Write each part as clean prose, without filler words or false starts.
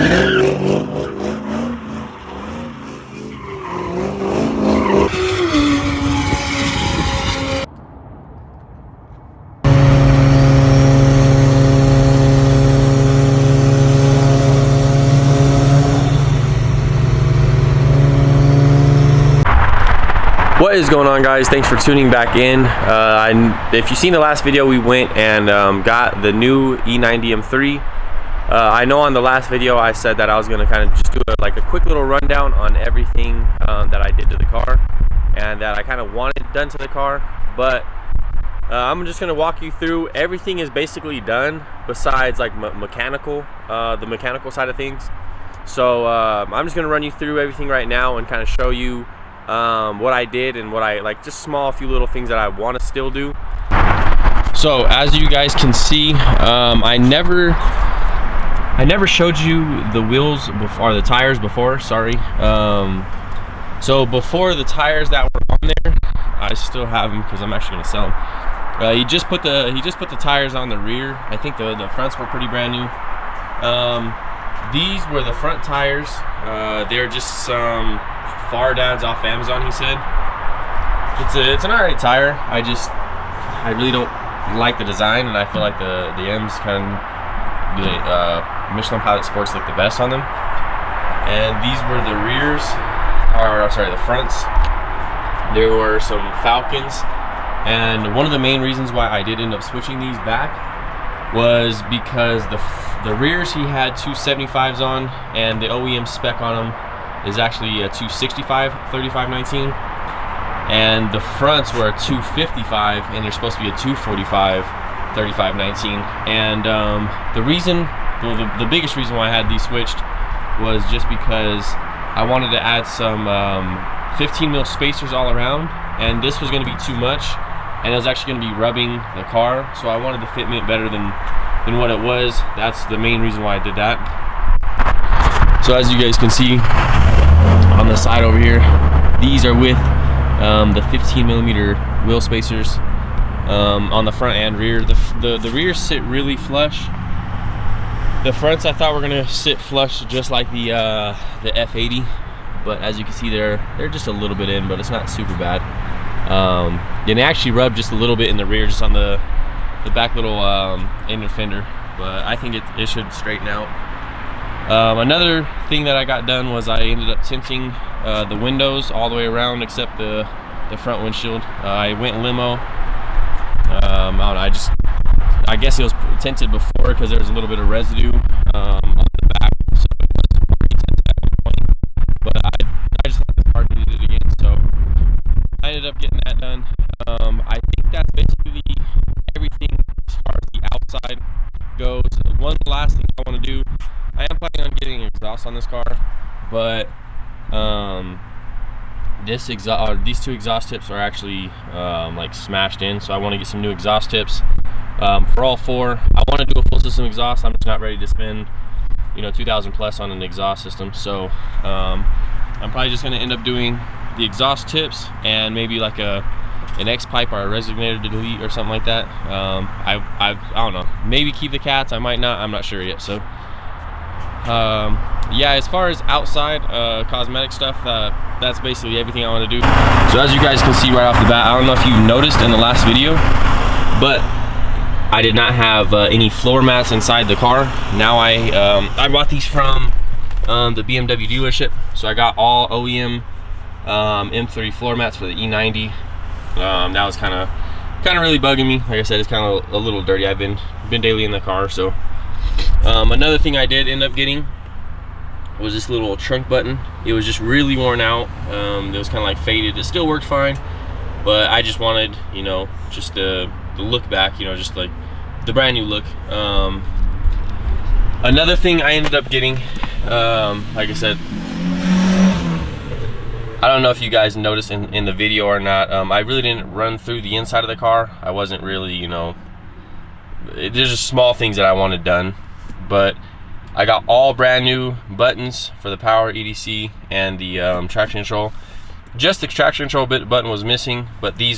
What is going on, guys? Thanks for tuning back in. If you've seen the last video, we went and got the new E90 M3. I know on the last video I said that I was going to kind of just do a quick little rundown on everything that I did to the car and that I kind of wanted done to the car, but I'm just going to walk you through. Everything is basically done besides like mechanical, the mechanical side of things. So I'm just going to run you through everything right now and kind of show you what I did and what I like, just few little things that I want to still do. So as you guys can see, I never showed you the wheels before, or the tires before, sorry. So before, the tires that were on there, I still have them because I'm actually going to sell them. He just put the tires on the rear. I think the fronts were pretty brand new. These were the front tires. They're just some Far Dads off Amazon, he said. It's an alright tire. I really don't like the design, and I feel like the M's kind of, the Michelin Pilot Sports look the best on them. And these were the rears, or sorry, the fronts. There were some Falcons, and one of the main reasons why I did end up switching these back was because the rears he had 275s on, and the OEM spec on them is actually a 265 3519, and the fronts were a 255 and they're supposed to be a 245 3519. And the biggest reason why I had these switched was just because I wanted to add some 15 mil spacers all around, and this was going to be too much, and it was actually going to be rubbing the car, so I wanted the fitment better than what it was. That's the main reason why I did that. So as you guys can see on the side over here, these are with the 15 millimeter wheel spacers on the front and rear. The rears sit really flush. The fronts I thought were gonna sit flush just like the F80, but as you can see, they're just a little bit in, but it's not super bad. And they actually rub just a little bit in the rear, just on the back little inner fender, but I think it should straighten out. Another thing that I got done was I ended up tinting the windows all the way around except the front windshield. I went limo. I don't know, I guess it was tinted before because there was a little bit of residue on the back, so it was already tinted at one point. But I just thought the car needed it again, so I ended up getting that done. I think that's basically everything as far as the outside goes. One last thing I want to do, I am planning on getting exhaust on this car, but these two exhaust tips are actually like smashed in, so I want to get some new exhaust tips for all four. I want to do a full system exhaust. I'm just not ready to spend, you know, 2,000 plus on an exhaust system, so I'm probably just going to end up doing the exhaust tips and maybe like an X pipe or a resonator to delete or something like that. I don't know, maybe keep the cats, I might not, I'm not sure yet. So yeah, as far as outside cosmetic stuff, that's basically everything I want to do. So as you guys can see right off the bat, I don't know if you noticed in the last video, but I did not have any floor mats inside the car. Now I bought these from the BMW dealership, so I got all OEM M3 floor mats for the E90. That was kind of really bugging me. Like I said, it's kind of a little dirty. I've been daily in the car. So another thing I did end up getting was this little trunk button. It was just really worn out. It was kind of like faded. It still worked fine, but I just wanted, you know, just the look back, you know, just like the brand new look. Another thing I ended up getting, like I said, I don't know if you guys noticed in the video or not, I really didn't run through the inside of the car. I wasn't really, you know, there's just small things that I wanted done, but I got all brand new buttons for the power, EDC, and the traction control. Just the traction control button was missing, but they're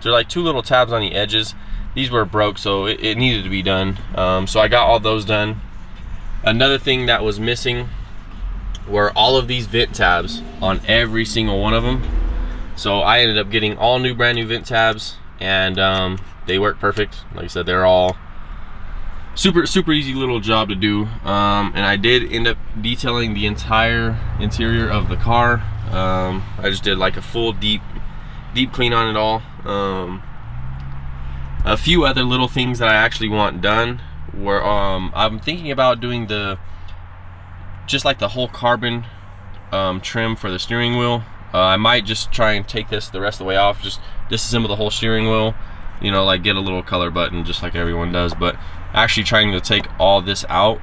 like two little tabs on the edges. These were broke, so it needed to be done. So I got all those done. Another thing that was missing were all of these vent tabs on every single one of them. So I ended up getting all new brand new vent tabs, and they work perfect. Like I said, they're all super easy little job to do. And I did end up detailing the entire interior of the car. I just did like a full deep clean on it all. A few other little things that I actually want done were I'm thinking about doing just like the whole carbon trim for the steering wheel. I might just try and take this the rest of the way off, just disassemble the whole steering wheel, you know, like get a little color button just like everyone does, but actually trying to take all this out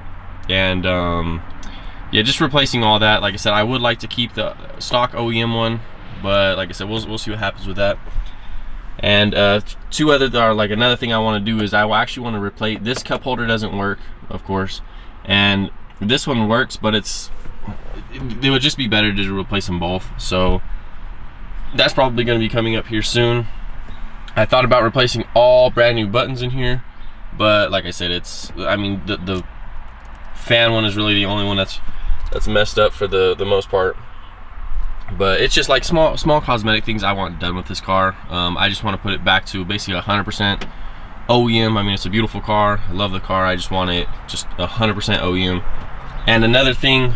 and yeah, just replacing all that. Like I said, I would like to keep the stock OEM one, but like I said, we'll see what happens with that. And another thing I want to do is I will actually want to replace this cup holder. Doesn't work, of course, and this one works, but it would just be better to replace them both. So that's probably going to be coming up here soon. I thought about replacing all brand new buttons in here, but like I said, I mean the fan one is really the only one that's messed up for the most part. But it's just like small cosmetic things I want done with this car. I just want to put it back to basically 100% OEM. I mean, it's a beautiful car. I love the car. I just want it just 100% OEM. And another thing,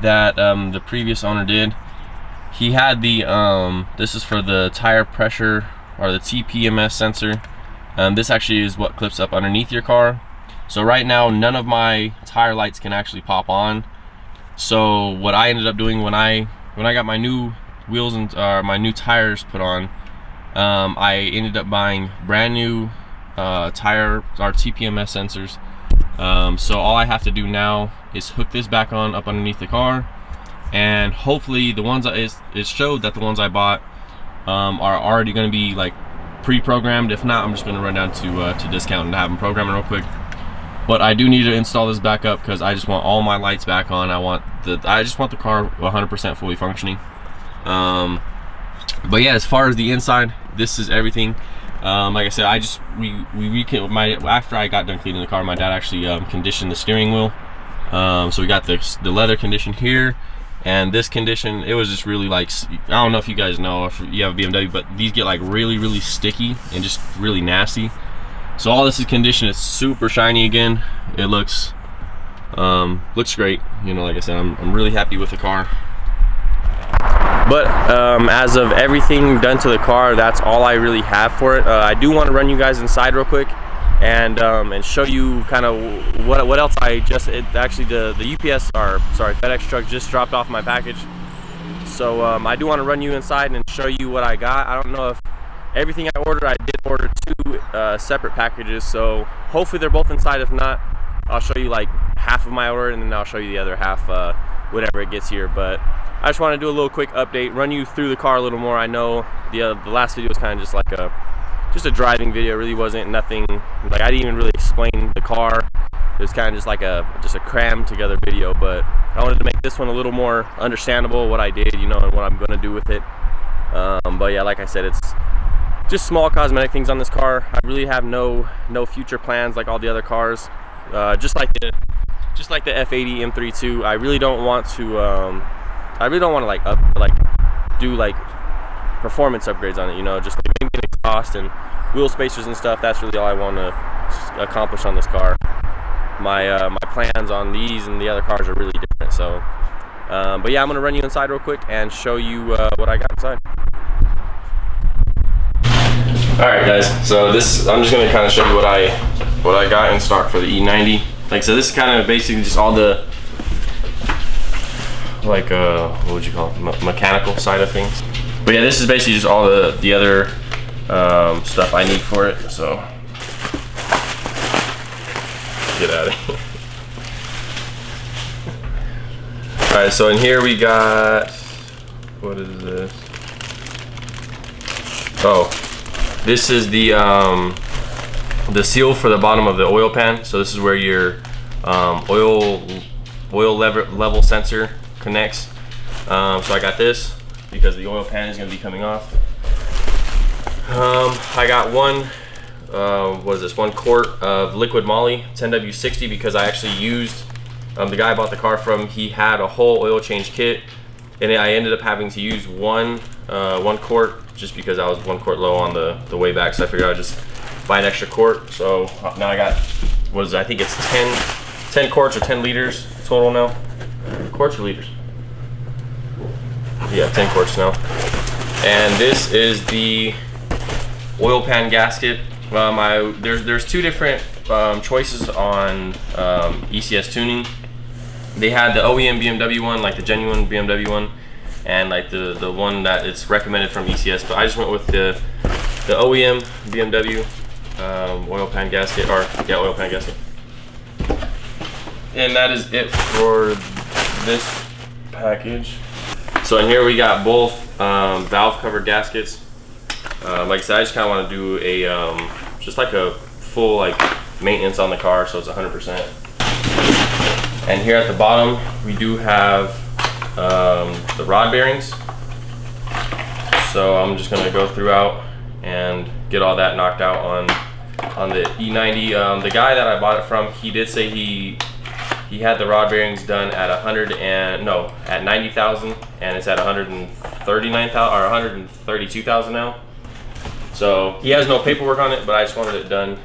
that the previous owner did, he had the this is for the tire pressure, or the TPMS sensor. This actually is what clips up underneath your car. So right now, none of my tire lights can actually pop on. So what I ended up doing when I got my new wheels and my new tires put on, I ended up buying brand new tire or TPMS sensors. So all I have to do now is hook this back on up underneath the car, and hopefully the ones it showed that the ones I bought are already going to be like pre-programmed. If not, I'm just going to run down to Discount and have them programmed real quick. But I do need to install this back up because I just want all my lights back on. I just want the car 100% fully functioning. But yeah, as far as the inside, this is everything. Like I said, after I got done cleaning the car, my dad actually conditioned the steering wheel. So we got the leather condition here, and this condition, it was just really like, I don't know if you guys know if you have a BMW, but these get like really sticky and just really nasty. So all this is conditioned. It's super shiny again. It looks great. You know, like I said, I'm really happy with the car. But as of everything done to the car, that's all I really have for it. I do want to run you guys inside real quick and show you kind of what else actually the UPS, or sorry, FedEx truck just dropped off my package. So I do want to run you inside and show you what I got. I don't know if everything I ordered, I did order 2 separate packages, so hopefully they're both inside. If not, I'll show you like half of my order, and then I'll show you the other half whenever it gets here. But I just want to do a little quick update, run you through the car a little more. I know the last video was kind of just like a driving video. It really wasn't nothing, like I didn't even really explain the car. It was kind of just like a crammed together video, but I wanted to make this one a little more understandable, what I did, you know, and what I'm going to do with it. But yeah, like I said, it's just small cosmetic things on this car. I really have no future plans like all the other cars. Just like the E90 M3 too. I really don't want to do like performance upgrades on it. You know, just like maybe an exhaust and wheel spacers and stuff. That's really all I want to accomplish on this car. My plans on these and the other cars are really different. So, but yeah, I'm gonna run you inside real quick and show you what I got inside. All right, guys. So I'm just gonna kind of show you what I got in stock for the E90. Like I said, this is kind of basically just all the like what would you call it, mechanical side of things. But yeah, this is basically just all the other stuff I need for it. So get out of here. All right, so in here we got, what is this? Oh, this is the seal for the bottom of the oil pan. So this is where your oil level sensor connects. So I got this because the oil pan is going to be coming off. I got one, what is this, 1 quart of liquid moly 10W60 because I actually used, the guy I bought the car from, he had a whole oil change kit, and I ended up having to use one quart just because I was 1 quart low on the way back, so I figured I'd just buy an extra quart. So now I got, what is it, I think it's 10 quarts or 10 liters total now. Quarts or liters? Yeah, 10 quarts now. And this is the oil pan gasket. There's 2 different choices on ECS tuning. They had the OEM BMW one, like the genuine BMW one, and like the one that it's recommended from ECS. But I just went with the OEM BMW oil pan gasket, or yeah, oil pan gasket. And that is it for this package. So in here we got both valve cover gaskets. Like I said, I just kind of want to do a just like a full like maintenance on the car, so it's 100%. And here at the bottom we do have the rod bearings. So I'm just going to go throughout and get all that knocked out on the E90. The guy that I bought it from, he did say he had the rod bearings done at at 90,000, and it's at 139,000 or 132,000 now. So he has no paperwork on it, but I just wanted it done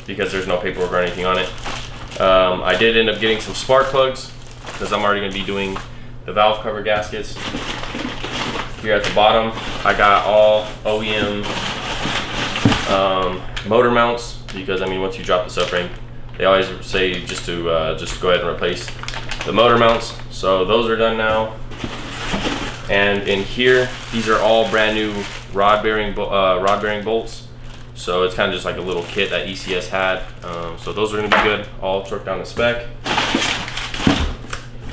because there's no paperwork or anything on it. I did end up getting some spark plugs because I'm already going to be doing the valve cover gaskets. Here at the bottom, I got all OEM motor mounts because, I mean, once you drop the subframe, they always say just to go ahead and replace the motor mounts. So those are done now. And in here, these are all brand new rod bearing bolts. So it's kind of just like a little kit that ECS had. So those are going to be good, all torqued down to spec.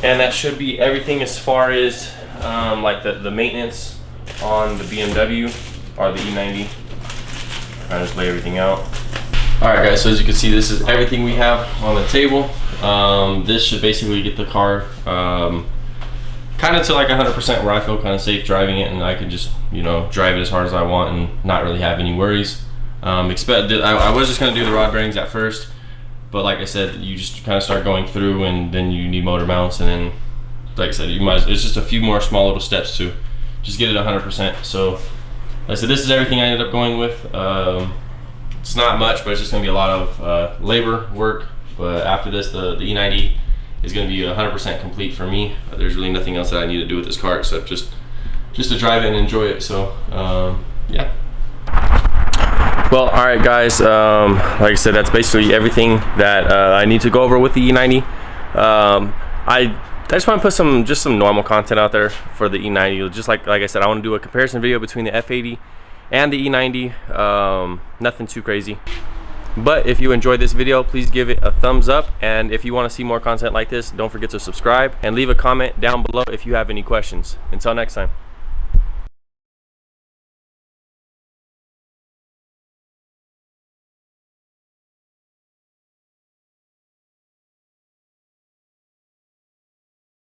And that should be everything as far as like the maintenance on the BMW or the E90. I'll just lay everything out. Alright guys, so as you can see, this is everything we have on the table. This should basically get the car kind of to like 100% where I feel kind of safe driving it, and I can just, you know, drive it as hard as I want and not really have any worries. I was just going to do the rod bearings at first, but like I said, you just kind of start going through, and then you need motor mounts, and then like I said, it's just a few more small little steps to just get it 100%. So like I said, this is everything I ended up going with. It's not much, but it's just going to be a lot of labor work. But after this, the E90 is going to be 100% complete for me. There's really nothing else that I need to do with this car except just to drive it and enjoy it. So yeah. Well, all right guys, like I said, that's basically everything that I need to go over with the E90. I just want to put some normal content out there for the E90. Just like I said, I want to do a comparison video between the F80 and the E90. Nothing too crazy. But if you enjoyed this video, please give it a thumbs up, and if you want to see more content like this, don't forget to subscribe and leave a comment down below if you have any questions. Until next time.